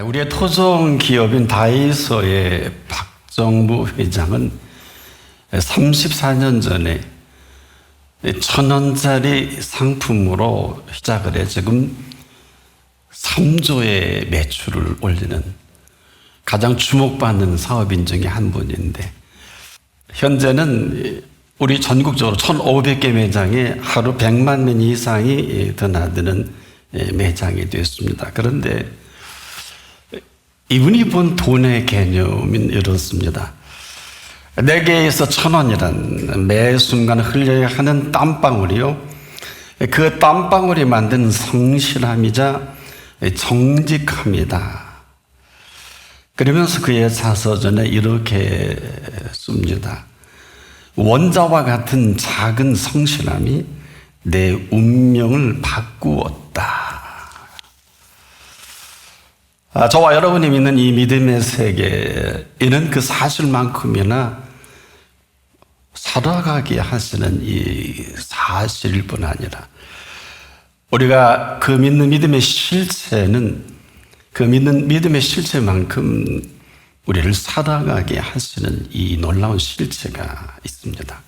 우리의 토종 기업인 다이소의 박정부 회장은 34년 전에 1,000원짜리 상품으로 시작을 해 지금 3조의 매출을 올리는 가장 주목받는 사업인 중에 한 분인데, 현재는 우리 전국적으로 1,500개 매장에 하루 100만 명 이상이 드나드는 매장이 됐습니다. 그런데 이분이 본 돈의 개념은 이렇습니다. 내게에서 1,000원이란 매 순간 흘려야 하는 땀방울이요, 그 땀방울이 만든 성실함이자 정직함이다. 그러면서 그의 자서전에 이렇게 씁니다. 원자와 같은 작은 성실함이 내 운명을 바꾸었다. 저와 여러분이 믿는 이 믿음의 세계, 이는 그 사실만큼이나 살아가게 하시는 이 사실일 뿐 아니라, 우리가 그 믿는 믿음의 실체는 그 믿는 믿음의 실체만큼 우리를 살아가게 하시는 이 놀라운 실체가 있습니다.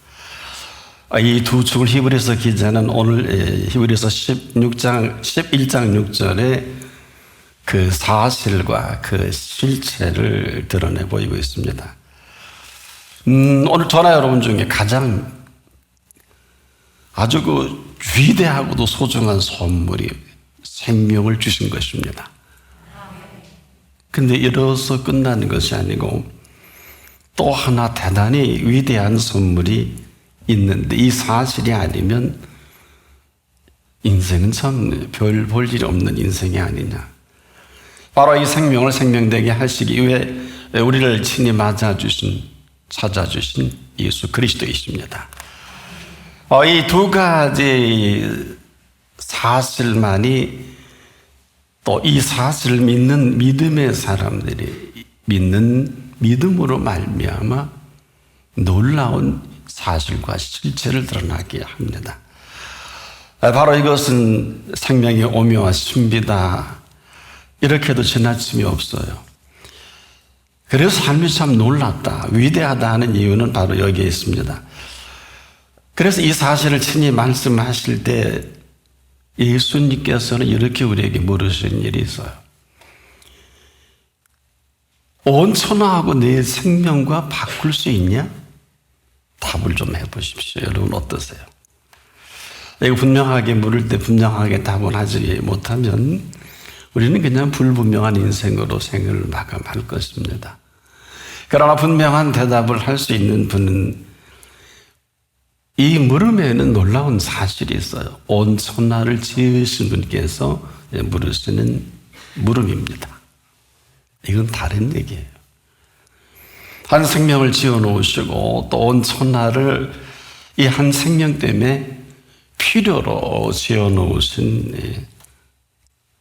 이 두 축을 히브리서 기자는 오늘 히브리서 11장 6절에 그 사실과 그 실체를 드러내 보이고 있습니다. 오늘 저나 여러분 중에 가장 아주 그 위대하고도 소중한 선물이 생명을 주신 것입니다. 근데 이로써 끝나는 것이 아니고 또 하나 대단히 위대한 선물이 있는데, 이 사실이 아니면 인생은 참 별 볼 일이 없는 인생이 아니냐. 바로 이 생명을 생명되게 하시기 위해 우리를 친히 찾아주신 예수 그리스도이십니다. 이 두 가지 사실만이 또 이 사실을 믿는 믿음의 사람들이 믿는 믿음으로 말미암아 놀라운 사실과 실체를 드러나게 합니다. 바로 이것은 생명의 오묘와 신비다, 이렇게도 지나침이 없어요. 그래서 삶이 참 놀랍다, 위대하다 하는 이유는 바로 여기에 있습니다. 그래서 이 사실을 친히 말씀하실 때 예수님께서는 이렇게 우리에게 물으신 일이 있어요. 온 천하하고 내 생명과 바꿀 수 있냐? 답을 좀 해보십시오. 여러분 어떠세요? 이거 분명하게 물을 때 분명하게 답을 하지 못하면 우리는 그냥 불분명한 인생으로 생을 마감할 것입니다. 그러나 분명한 대답을 할 수 있는 분은, 이 물음에는 놀라운 사실이 있어요. 온 천하를 지으신 분께서 물으시는 물음입니다. 이건 다른 얘기예요. 한 생명을 지어 놓으시고 또 온 천하를 이 한 생명 때문에 필요로 지어 놓으신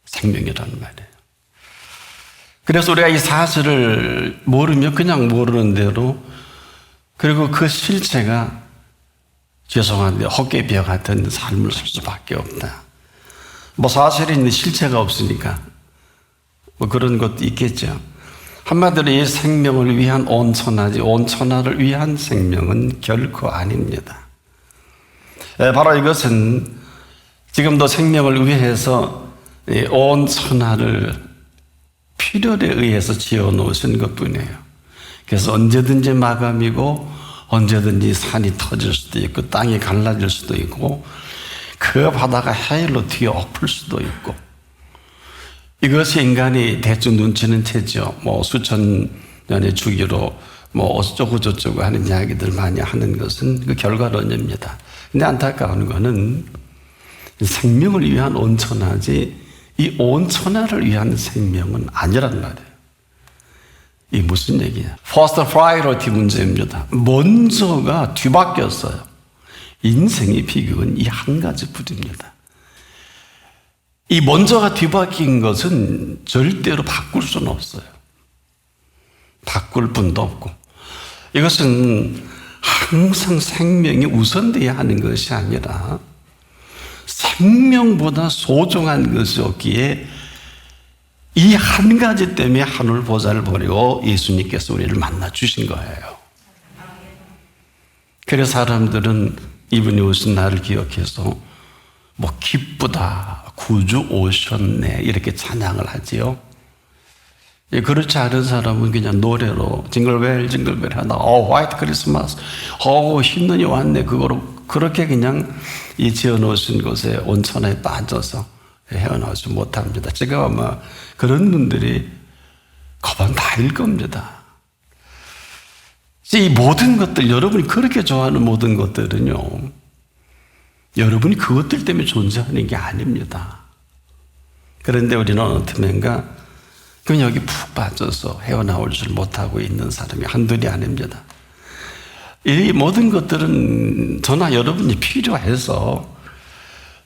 생명이라는 말이에요. 그래서 우리가 이 사실을 모르면 그냥 모르는 대로, 그리고 그 실체가 죄송한데 헛개비와 같은 삶을 살 수밖에 없다. 사실이 있는데 실체가 없으니까 그런 것도 있겠죠. 한마디로 이 생명을 위한 온 천하지, 온 천하를 위한 생명은 결코 아닙니다. 바로 이것은 지금도 생명을 위해서 온 천하를 필요에 의해서 지어 놓으신 것뿐이에요. 그래서 언제든지 마감이고 언제든지 산이 터질 수도 있고 땅이 갈라질 수도 있고 그 바다가 해일로 뒤엎을 수도 있고, 이것이 인간이 대충 눈치는 채죠. 수천 년의 주기로 어쩌고 저쩌고 하는 이야기들 많이 하는 것은 그 결과론입니다. 근데 안타까운 거는 생명을 위한 온천하지 이 온천하를 위한 생명은 아니란 말이에요. 이 무슨 얘기야? First priority 문제입니다. 먼저가 뒤바뀌었어요. 인생의 비극은 이 한 가지 뿐입니다. 이 먼저가 뒤바뀐 것은 절대로 바꿀 수는 없어요. 바꿀 분도 없고, 이것은 항상 생명이 우선되어야 하는 것이 아니라 생명보다 소중한 것이 없기에 이 한 가지 때문에 하늘 보좌를 버리고 예수님께서 우리를 만나 주신 거예요. 그래서 사람들은 이분이 오신 나를 기억해서 뭐 기쁘다, 구주 오셨네 이렇게 찬양을 하지요. 그렇지 않은 사람은 그냥 노래로 징글벨 징글벨 하다가 화이트 크리스마스, 신년이 왔네 그거로 그렇게 그냥 이 지어놓으신 곳에 온천에 빠져서 헤어나오지 못합니다. 제가 아마 그런 분들이 거반 다일 겁니다. 이 모든 것들, 여러분이 그렇게 좋아하는 모든 것들은요, 여러분이 그것들 때문에 존재하는 게 아닙니다. 그런데 우리는 어느 틈엔가 그냥 여기 푹 빠져서 헤어나오질 못하고 있는 사람이 한둘이 아닙니다. 이 모든 것들은 저나 여러분이 필요해서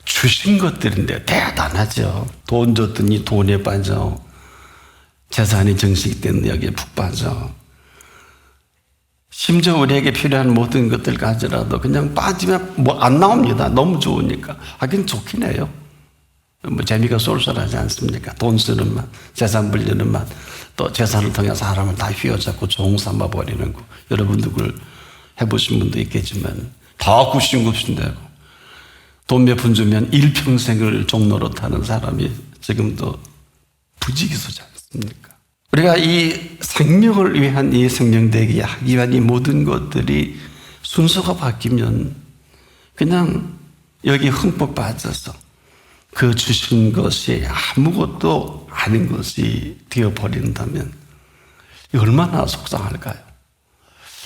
주신 것들인데 대단하죠. 돈 줬더니 돈에 빠져, 재산이 증식된 여기에 푹 빠져. 심지어 우리에게 필요한 모든 것들 가지라도 그냥 빠지면 뭐 안 나옵니다. 너무 좋으니까. 하긴 좋긴 해요. 뭐 재미가 쏠쏠하지 않습니까? 돈 쓰는 맛, 재산 불리는 맛, 또 재산을 통해 사람을 다 휘어잡고 종삼아 버리는 거. 여러분도 그걸 해보신 분도 있겠지만 다 굽신굽신되고 돈 몇 푼 주면 일평생을 종로로 타는 사람이 지금도 부지기수지 않습니까? 우리가 이 생명을 위한 이 생명되기 하기 위한 이 모든 것들이 순서가 바뀌면 그냥 여기 흠뻑 빠져서 그 주신 것이 아무것도 아닌 것이 되어버린다면 얼마나 속상할까요?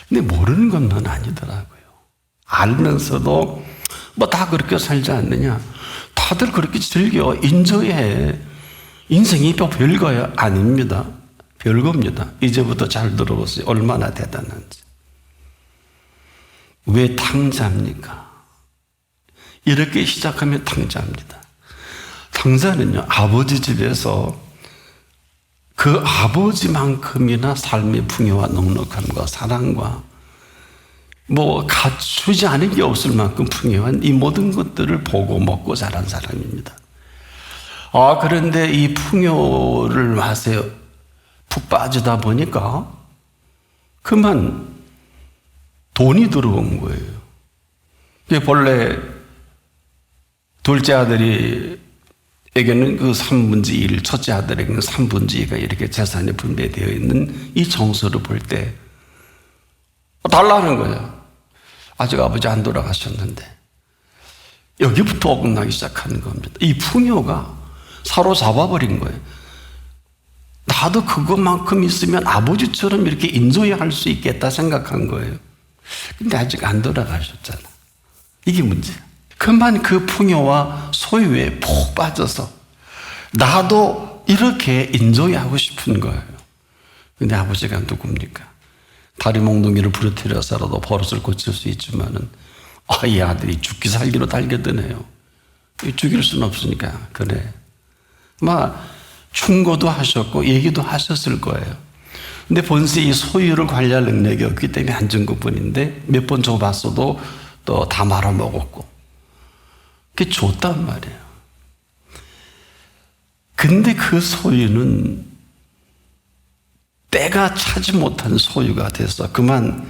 근데 모르는 것만 아니더라고요. 알면서도 뭐 다 그렇게 살지 않느냐? 다들 그렇게 즐겨 인저해. 인생이 별거야? 아닙니다. 별겁니다. 이제부터 잘 들어보세요. 얼마나 대단한지. 왜 탕자입니까? 이렇게 시작하면 탕자입니다. 탕자는요, 아버지 집에서 그 아버지만큼이나 삶의 풍요와 넉넉함과 사랑과 뭐 갖추지 않은 게 없을 만큼 풍요한 이 모든 것들을 보고 먹고 자란 사람입니다. 그런데 이 풍요를 맛에 푹 빠지다 보니까 그만 돈이 들어온 거예요. 본래 둘째 아들에게는 그 3분의 1, 첫째 아들에게는 3분의 2가 이렇게 재산이 분배되어 있는 이 정서를 볼 때 달라는 거예요. 아직 아버지 안 돌아가셨는데 여기부터 어긋나기 시작하는 겁니다. 이 풍요가 사로잡아버린 거예요. 나도 그것만큼 있으면 아버지처럼 이렇게 인조할 수 있겠다 생각한 거예요. 근데 아직 안 돌아가셨잖아. 이게 문제야. 그만 그 풍요와 소유에 푹 빠져서 나도 이렇게 인조하고 싶은 거예요. 근데 아버지가 누굽니까? 다리 몽둥이를 부러뜨려서라도 버릇을 고칠 수 있지만은 이 아들이 죽기 살기로 달겨드네요. 죽일 수는 없으니까 그래. 막 충고도 하셨고 얘기도 하셨을 거예요. 근데 본세 이 소유를 관리할 능력이 없기 때문에 안 준 것뿐인데 몇 번 줘봤어도 또 다 말아먹었고 그게 좋단 말이에요. 근데 그 소유는 때가 차지 못한 소유가 돼서 그만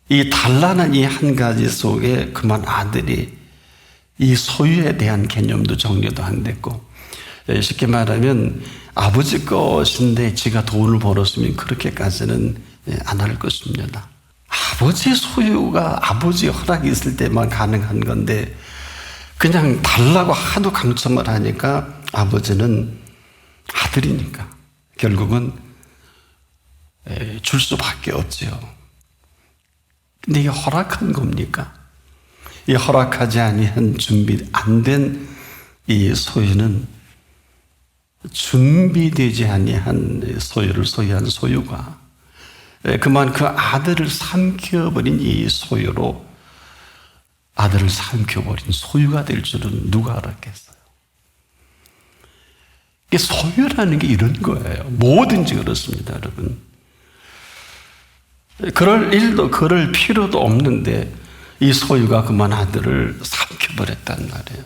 이 단란한 이 한 가지 속에 그만 아들이 이 소유에 대한 개념도 정리도 안 됐고 쉽게 말하면 아버지 것인데 지가 돈을 벌었으면 그렇게까지는 안 할 것입니다. 아버지 소유가 아버지 허락이 있을 때만 가능한 건데 그냥 달라고 하도 강청을 하니까 아버지는 아들이니까 결국은 줄 수밖에 없지요. 근데 이게 허락한 겁니까? 이 허락하지 아니한 준비 안 된 이 소유는 준비되지 아니한 소유를 소유한 소유가 그만 그 아들을 삼켜버린 이 소유로 아들을 삼켜버린 소유가 될 줄은 누가 알았겠어요? 이게 소유라는 게 이런 거예요. 뭐든지 그렇습니다, 여러분. 그럴 일도 그럴 필요도 없는데 이 소유가 그만 아들을 삼켜버렸단 말이에요.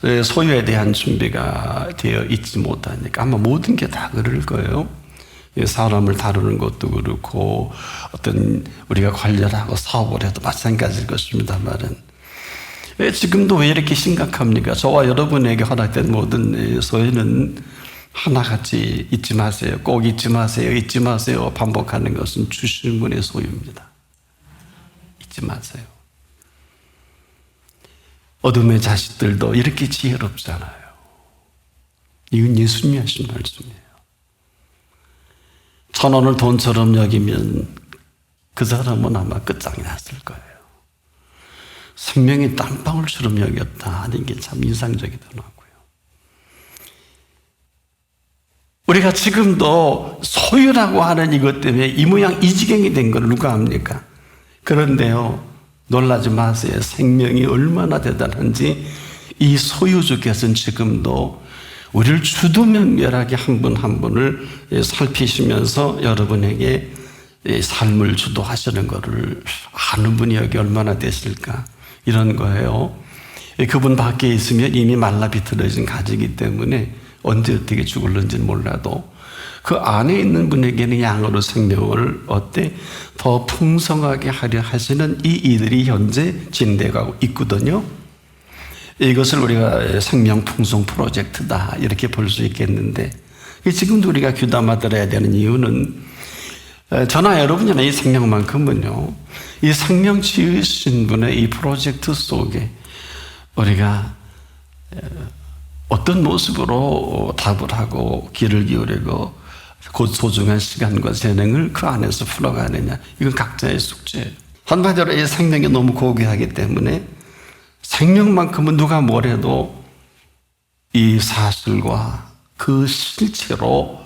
소유에 대한 준비가 되어 있지 못하니까 아마 모든 게 다 그럴 거예요. 사람을 다루는 것도 그렇고 어떤 우리가 관리를 하고 사업을 해도 마찬가지일 것입니다만은 지금도 왜 이렇게 심각합니까? 저와 여러분에게 허락된 모든 소유는 하나같이 잊지 마세요. 꼭 잊지 마세요. 잊지 마세요. 반복하는 것은 주신 분의 소유입니다. 잊지 마세요. 어둠의 자식들도 이렇게 지혜롭잖아요. 이건 예수님이 하신 말씀이에요. 1,000원을 돈처럼 여기면 그 사람은 아마 끝장이 났을 거예요. 생명이 땀방울처럼 여겼다 하는 게 참 인상적이더라고요. 우리가 지금도 소유라고 하는 이것 때문에 이 모양 이 지경이 된 걸 누가 압니까? 그런데요, 놀라지 마세요. 생명이 얼마나 대단한지 이 소유주께서는 지금도 우리를 주도면밀하게 한 분 한 분을 살피시면서 여러분에게 삶을 주도하시는 것을 아는 분이 여기 얼마나 되실까, 이런 거예요. 그분 밖에 있으면 이미 말라 비틀어진 가지이기 때문에 언제 어떻게 죽을는지는 몰라도 그 안에 있는 분에게는 양으로 생명을 더 풍성하게 하려 하시는 이 이들이 현재 진행되고 있거든요. 이것을 우리가 생명풍송 프로젝트다 이렇게 볼 수 있겠는데, 지금도 우리가 귀담아 들어야 되는 이유는 저나 여러분이나 이 생명만큼은요, 이 생명 지으신 분의 이 프로젝트 속에 우리가 어떤 모습으로 답을 하고 귀를 기울이고 곧 소중한 시간과 재능을 그 안에서 풀어가느냐, 이건 각자의 숙제예요. 한마디로 이 생명이 너무 고귀하기 때문에 생명만큼은 누가 뭐래도 이 사실과 그 실체로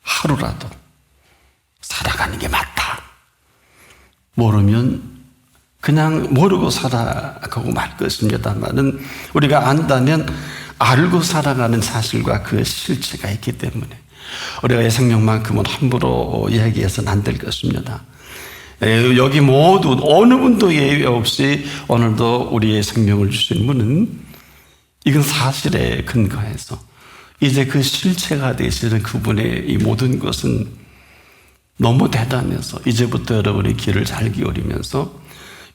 하루라도 살아가는 게 맞다. 모르면 그냥 모르고 살아가고 말 것입니다만은 우리가 안다면 알고 살아가는 사실과 그 실체가 있기 때문에 우리가 이 생명만큼은 함부로 이야기해서는 안 될 것입니다. 여기 모두 어느 분도 예외 없이 오늘도 우리의 생명을 주신 분은 이건 사실에 근거해서 이제 그 실체가 되시는 그분의 이 모든 것은 너무 대단해서 이제부터 여러분의 귀를 잘 기울이면서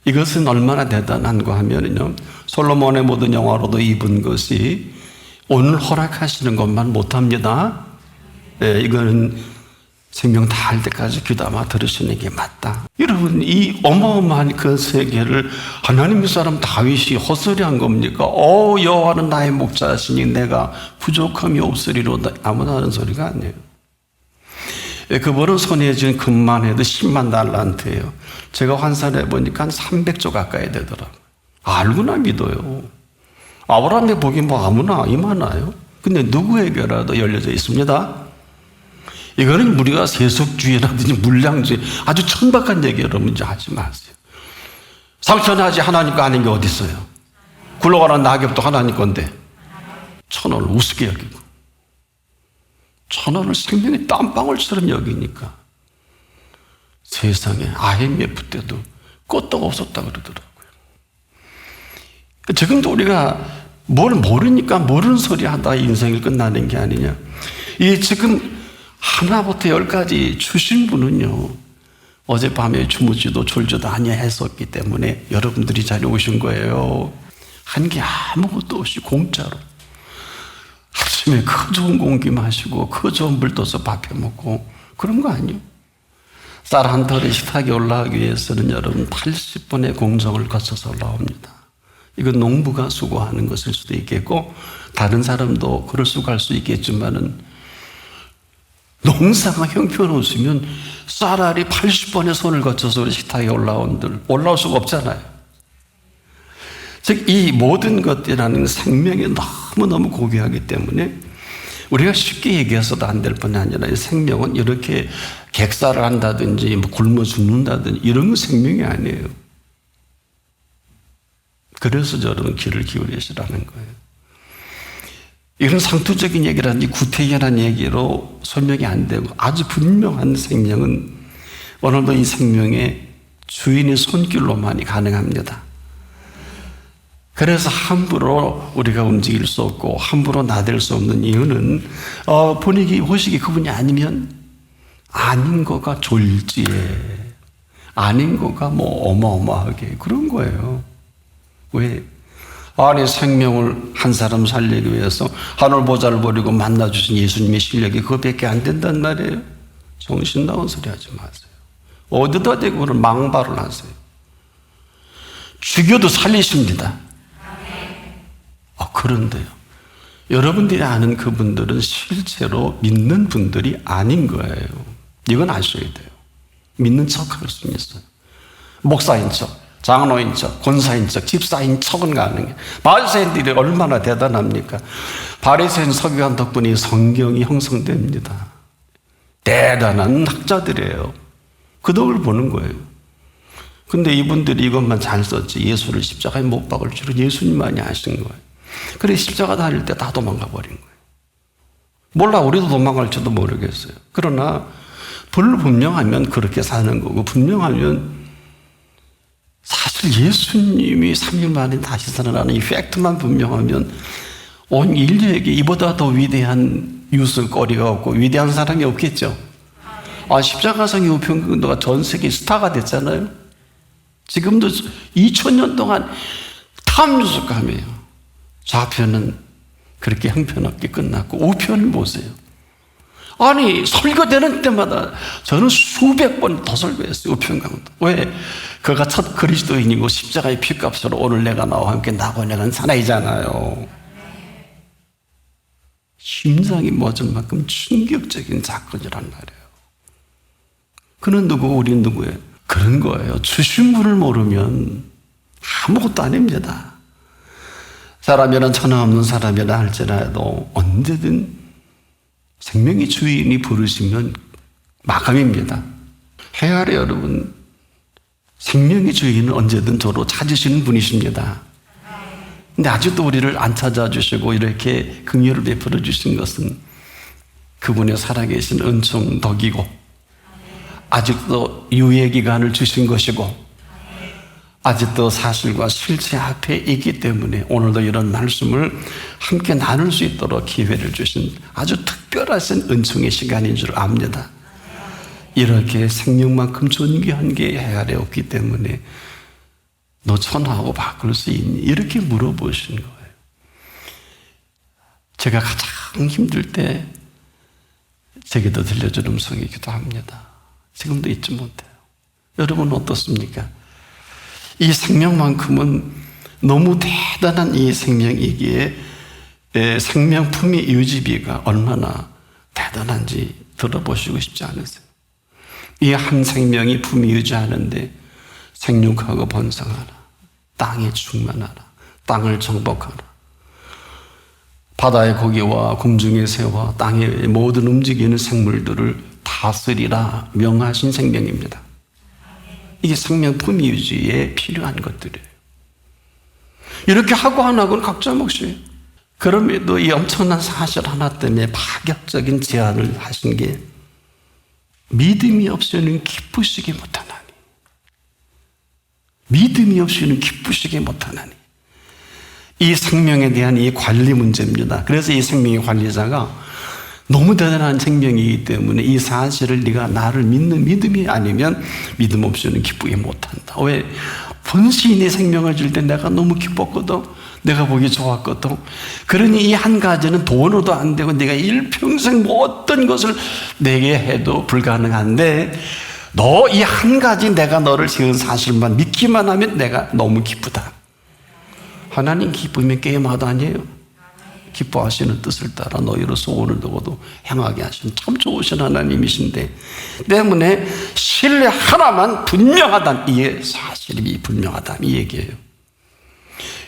이것은 얼마나 대단한가 하면요, 솔로몬의 모든 영화로도 입은 것이 오늘 허락하시는 것만 못합니다. 이거는 생명 다할 때까지 귀담아 들으시는 게 맞다. 여러분, 이 어마어마한 그 세계를 하나님의 사람 다윗이 헛소리한 겁니까? 여호와는 나의 목자시니 내가 부족함이 없으리로다. 아무나 하는 소리가 아니에요. 그분은 손에 쥔 금만 해도 10만 달란트예요. 제가 환산해 보니까 한 300조 가까이 되더라고요. 알고나 믿어요. 아브라함의 복이 뭐 아무나 이만하요? 근데 누구에게라도 열려져 있습니다. 이거는 우리가 세속주의라든지 물량주의, 아주 천박한 얘기 여러분 이제 하지 마세요. 상천하지 하나님 거 아닌 게 어디 있어요? 굴러가는 낙엽도 하나님 건데 1,000원을 우습게 여기고 1,000원을 생명의 땀방울처럼 여기니까 세상에 IMF 때도 끄떡 없었다 그러더라고요. 지금도 우리가 뭘 모르니까 모르는 소리 하다 인생이 끝나는 게 아니냐. 이 지금 하나부터 10까지 주신 분은요, 어젯밤에 주무지도 졸지도 아니했었기 때문에 여러분들이 자리에 오신 거예요. 한 게 아무것도 없이 공짜로 아침에 그 좋은 공기 마시고 그 좋은 불 떠서 밥 해 먹고 그런 거 아니에요. 쌀 한 털에 식탁에 올라가기 위해서는 여러분 80번의 공정을 거쳐서 올라옵니다. 이건 농부가 수고하는 것일 수도 있겠고 다른 사람도 그럴 수가 할 수 있겠지만은 농사가 형편없으면 쌀알이 80번의 손을 거쳐서 식탁에 올라올 수가 없잖아요. 즉, 이 모든 것이라는 생명이 너무너무 고귀하기 때문에 우리가 쉽게 얘기해서도 안 될 뿐이 아니라 이 생명은 이렇게 객사를 한다든지 굶어 죽는다든지 이런 건 생명이 아니에요. 그래서 여러분 귀를 기울이시라는 거예요. 이런 상투적인 얘기라든지 구태연한 얘기로 설명이 안 되고 아주 분명한 생명은 오늘도 이 생명의 주인의 손길로만이 가능합니다. 그래서 함부로 우리가 움직일 수 없고 함부로 나댈 수 없는 이유는 보시기 그분이 아니면 아닌 거가 졸지에 아닌 거가 뭐 어마어마하게 그런 거예요. 왜? 아니 생명을 한 사람 살리기 위해서 하늘 보좌를 버리고 만나주신 예수님의 실력이 그거밖에 안 된단 말이에요. 정신 나간 소리 하지 마세요. 어디다 대고 그런 망발을 하세요. 죽여도 살리십니다. 그런데요, 여러분들이 아는 그분들은 실제로 믿는 분들이 아닌 거예요. 이건 아셔야 돼요. 믿는 척 할 수는 있어요. 목사인 척, 장로인 척, 권사인 척, 집사인 척은 가능해. 바리새인들이 얼마나 대단합니까? 바리새인 서기관 덕분에 성경이 형성됩니다. 대단한 학자들이에요. 그 덕을 보는 거예요. 근데 이분들이 이것만 잘 썼지 예수를 십자가에 못 박을 줄은 예수님만이 아신 거예요. 그래 십자가 다닐 때 다 도망가 버린 거예요. 몰라 우리도 도망갈지도 모르겠어요. 그러나 불분명하면 그렇게 사는 거고 분명하면 사실 예수님이 3일 만에 다시 살아나는 이 팩트만 분명하면 온 인류에게 이보다 더 위대한 뉴스거리가 없고 위대한 사람이 없겠죠. 십자가상의 우편국도가 전 세계 스타가 됐잖아요. 지금도 2000년 동안 탑뉴스감이에요. 좌편은 그렇게 형편없게 끝났고 우편을 보세요. 아니 설교되는 때마다 저는 수백 번 더 설교했어요. 우편 강도. 왜? 그가 첫 그리스도인이고 십자가의 피값으로 오늘 내가 나와 함께 낙원에 살아있잖아요. 심장이 멎을 만큼 충격적인 사건이란 말이에요. 그는 누구고 우리는 누구예요? 그런 거예요. 주신 분을 모르면 아무것도 아닙니다. 사람이란 천하 없는 사람이라 할지라도 언제든 생명의 주인이 부르시면 마감입니다. 헤아려 여러분, 생명의 주인은 언제든 저로 찾으시는 분이십니다. 근데 아직도 우리를 안 찾아주시고 이렇게 긍휼을 베풀어 주신 것은 그분의 살아계신 은총 덕이고 아직도 유예 기간을 주신 것이고 아직도 사실과 실체 앞에 있기 때문에 오늘도 이런 말씀을 함께 나눌 수 있도록 기회를 주신 아주 특별하신 은총의 시간인 줄 압니다. 이렇게 생명만큼 존귀한 게 헤아려 없기 때문에 너 천하하고 바꿀 수 있니? 이렇게 물어보신 거예요. 제가 가장 힘들 때 제게도 들려준 음성이기도 합니다. 지금도 잊지 못해요. 여러분은 어떻습니까? 이 생명만큼은 너무 대단한 이 생명이기에 생명품의 유지비가 얼마나 대단한지 들어보시고 싶지 않으세요? 이 한 생명이 품위 유지하는데 생육하고 번성하라, 땅에 충만하라, 땅을 정복하라, 바다의 고기와 공중의 새와 땅의 모든 움직이는 생물들을 다스리라 명하신 생명입니다. 이게 생명 품위 유지에 필요한 것들이에요. 이렇게 하고 안 하고는 각자 몫이에요. 그럼에도 이 엄청난 사실 하나 때문에 파격적인 제안을 하신 게 믿음이 없이는 기쁘시게 못하나니, 믿음이 없이는 기쁘시게 못하나니. 이 생명에 대한 이 관리 문제입니다. 그래서 이 생명의 관리자가 너무 대단한 생명이기 때문에 이 사실을 네가 나를 믿는 믿음이 아니면 믿음 없이는 기쁘게 못한다. 왜? 본시인의 생명을 줄 때 내가 너무 기뻤거든. 내가 보기 좋았거든. 그러니 이 한 가지는 돈으로도 안 되고 내가 일평생 뭐 어떤 것을 내게 해도 불가능한데 너 이 한 가지 내가 너를 지은 사실만 믿기만 하면 내가 너무 기쁘다. 하나님 기쁘면 게임하도 아니에요. 기뻐하시는 뜻을 따라 너희로서 오늘 두고도 행하게 하시는 참 좋으신 하나님이신데 때문에 신뢰 하나만 분명하다는 이게 사실이 분명하다 이 얘기예요.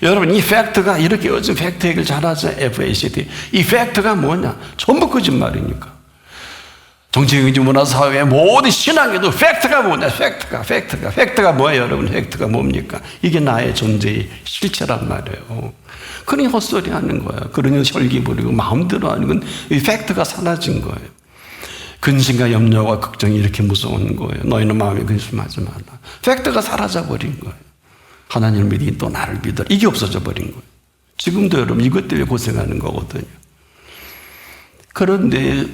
여러분 이 팩트가 이렇게 요즘 팩트 얘기를 잘하죠. FACT. 이 팩트가 뭐냐? 전부 거짓말이니까. 정치, 경제, 문화, 사회 모든 신앙에도 팩트가 뭐냐? 팩트가 뭐예요? 여러분 팩트가 뭡니까? 이게 나의 존재의 실체란 말이에요. 그러니 헛소리 하는 거예요. 그러니 혈기 부리고 마음대로 하는 건 이 팩트가 사라진 거예요. 근심과 염려와 걱정이 이렇게 무서운 거예요. 너희는 마음에 근심하지 말라. 팩트가 사라져버린 거예요. 하나님을 믿으니 또 나를 믿어라. 이게 없어져 버린 거예요. 지금도 여러분 이것 때문에 고생하는 거거든요. 그런데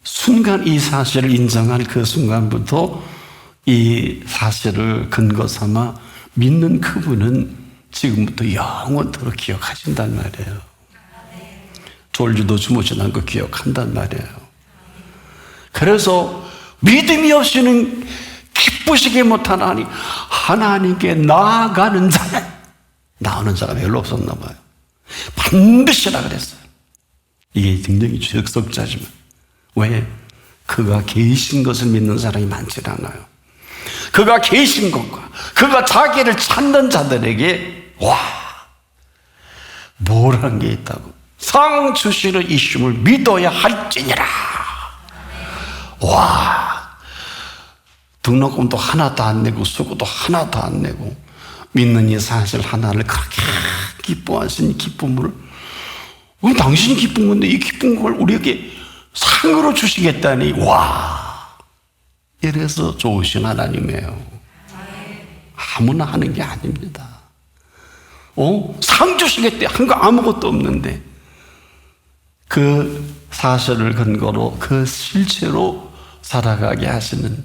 순간 이 사실을 인정한 그 순간부터 이 사실을 근거 삼아 믿는 그분은 지금부터 영원토록 기억하신단 말이에요. 졸지도 주무시는 않고 기억한단 말이에요. 그래서 믿음이 없이는 기쁘시게 못하나니 하나님께 나아가는 자는, 나오는 자가 별로 없었나 봐요. 반드시라 그랬어요. 이게 굉장히 적석자지만 왜? 그가 계신 것을 믿는 사람이 많지 않아요. 그가 계신 것과 그가 자기를 찾는 자들에게 뭐란 게 있다고? 상 주시는 이심을 믿어야 할지니라. 등록금도 하나도 안 내고 수고도 하나도 안 내고 믿는 이 사실 하나를 그렇게 기뻐하신 기쁨을, 그럼 당신이 기쁜 건데 이 기쁜 걸 우리에게 상으로 주시겠다니, 이래서 좋으신 하나님이에요. 아무나 하는 게 아닙니다. 상 주시겠대 한 거 아무것도 없는데 그 사실을 근거로 그 실체로 살아가게 하시는,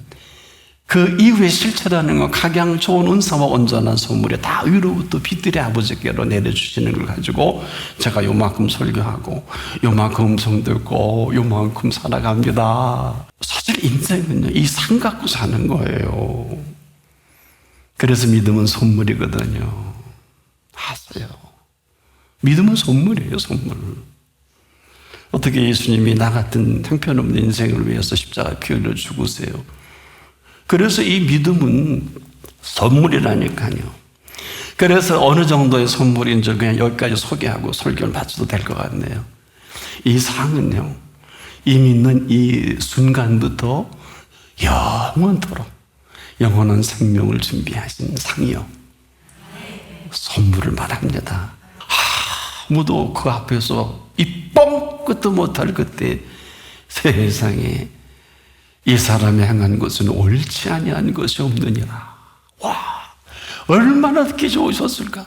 그 이후의 실체라는 건 각양 좋은 은사와 온전한 선물이 다 위로부터 빛들의 아버지께로 내려주시는 걸 가지고 제가 요만큼 설교하고 요만큼 음성 듣고 요만큼 살아갑니다. 사실 인생은요, 이 상 갖고 사는 거예요. 그래서 믿음은 선물이거든요. 아세요? 믿음은 선물이에요, 선물. 어떻게 예수님이 나 같은 형편없는 인생을 위해서 십자가 피 흘려 죽으세요? 그래서 이 믿음은 선물이라니까요. 그래서 어느 정도의 선물인지 그냥 여기까지 소개하고 설교를 마쳐도 될 것 같네요. 이 상은요, 이 믿는 이 순간부터 영원토록 영원한 생명을 준비하신 상이요, 선물을 말합니다. 아무도 그 앞에서 이 뻥끗도 못할 그때 세상에 이 사람이 행한 것은 옳지 아니한 것이 없느니라. 얼마나 듣기 좋으셨을까.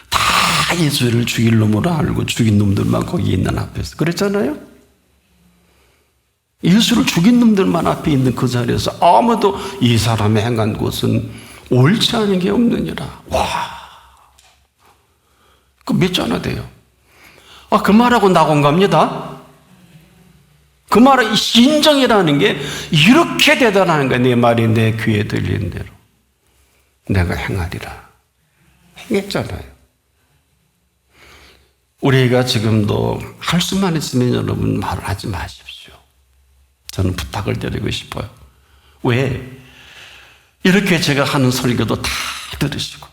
다 예수를 죽일 놈으로 알고 죽인 놈들만 거기 있는 앞에서 그랬잖아요. 예수를 죽인 놈들만 앞에 있는 그 자리에서 아무도 이 사람이 행한 것은 옳지 않은 게 없느니라. 그 몇 자나 돼요? 그 말하고 낙원 갑니다. 그 말은 인정이라는 게 이렇게 대단한 거야. 내 말이 내 귀에 들리는 대로 내가 행하리라. 행했잖아요. 우리가 지금도 할 수만 있으면 여러분 말을 하지 마십시오. 저는 부탁을 드리고 싶어요. 왜? 이렇게 제가 하는 설교도 다 들으시고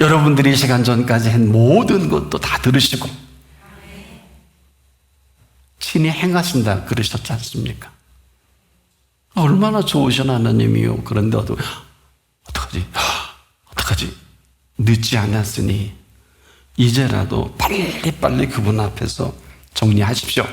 여러분들이 시간 전까지 한 모든 것도 다 들으시고 친히 행하신다 그러셨지 않습니까? 얼마나 좋으신 하나님이요. 그런데 어떡하지? 늦지 않았으니 이제라도 빨리 그분 앞에서 정리하십시오.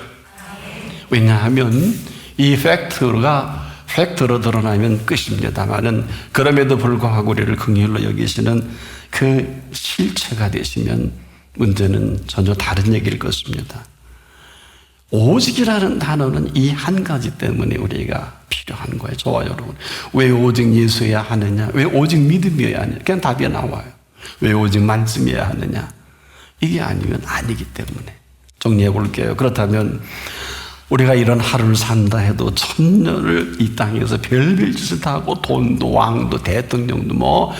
왜냐하면 이 팩트로 드러나면 끝입니다만은 그럼에도 불구하고 우리를 긍휼로 여기시는 그 실체가 되시면 문제는 전혀 다른 얘기일 것입니다. 오직이라는 단어는 이 한 가지 때문에 우리가 필요한 거예요. 저와 여러분. 왜 오직 예수여야 하느냐? 왜 오직 믿음이어야 하느냐? 그냥 답이 나와요. 왜 오직 말씀이어야 하느냐? 이게 아니면 아니기 때문에. 정리해 볼게요. 그렇다면 우리가 이런 하루를 산다 해도 천년을 이 땅에서 별별 짓을 다 하고 돈도 왕도 대통령도 뭐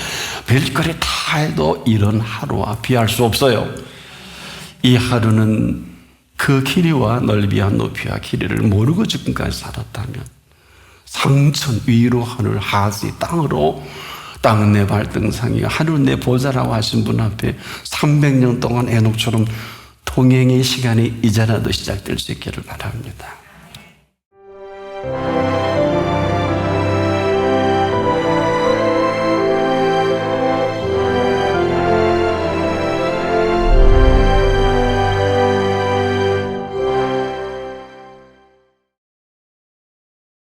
별거리 다 해도 이런 하루와 비할 수 없어요. 이 하루는 그 길이와 넓이와 높이와 길이를 모르고 지금까지 살았다면 상천 위로 하늘 하지 땅으로 땅은 내 발등상이요 하늘은 내 보좌라고 하신 분 앞에 300년 동안 에녹처럼 동행의 시간이 이제라도 시작될 수 있기를 바랍니다.